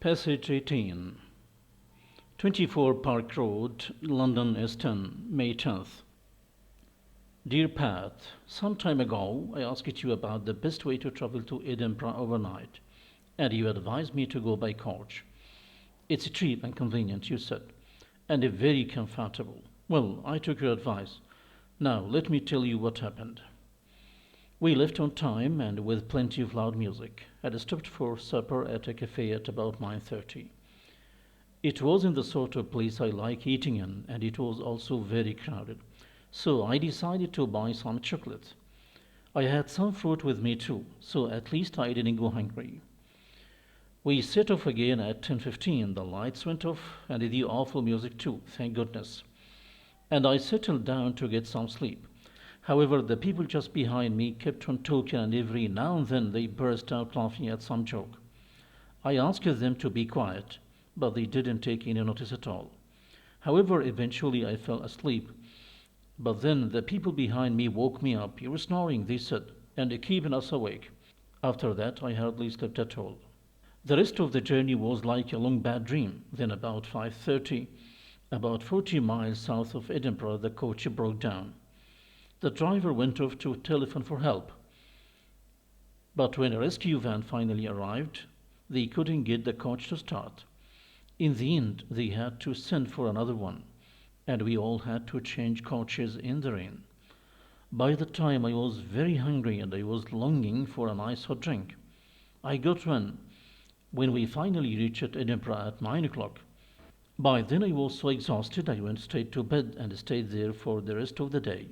Passage 18. 24 Park Road, London, S10, May 10th. Dear Pat, some time ago I asked you about the best way to travel to Edinburgh overnight, and you advised me to go by coach. It's cheap and convenient, you said, and very comfortable. Well, I took your advice. Now let me tell you what happened. We left on time and with plenty of loud music, and stopped for supper at a cafe at about 9:30. It was in the sort of place I like eating in, and it was also very crowded. So I decided to buy some chocolate. I had some fruit with me too, so at least I didn't go hungry. We set off again at 10:15. The lights went off, and the awful music too, thank goodness. And I settled down to get some sleep. However, the people just behind me kept on talking, and every now and then they burst out laughing at some joke. I asked them to be quiet, but they didn't take any notice at all. However, eventually I fell asleep. But then the people behind me woke me up. "You were snoring," they said, "and keeping us awake." After that, I hardly slept at all. The rest of the journey was like a long bad dream. Then about 5:30, about 40 miles south of Edinburgh, the coach broke down. The driver went off to telephone for help. But when a rescue van finally arrived, they couldn't get the coach to start. In the end, they had to send for another one, and we all had to change coaches in the rain. By the time I was very hungry and I was longing for a nice hot drink. I got one when we finally reached Edinburgh at 9 o'clock. By then I was so exhausted I went straight to bed and stayed there for the rest of the day.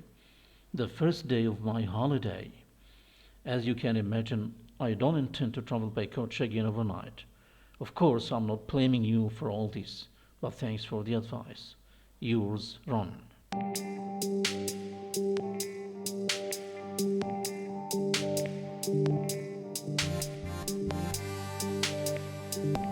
The first day of my holiday. As you can imagine, I don't intend to travel by coach again overnight. Of course, I'm not blaming you for all this, but thanks for the advice. Yours, Ron.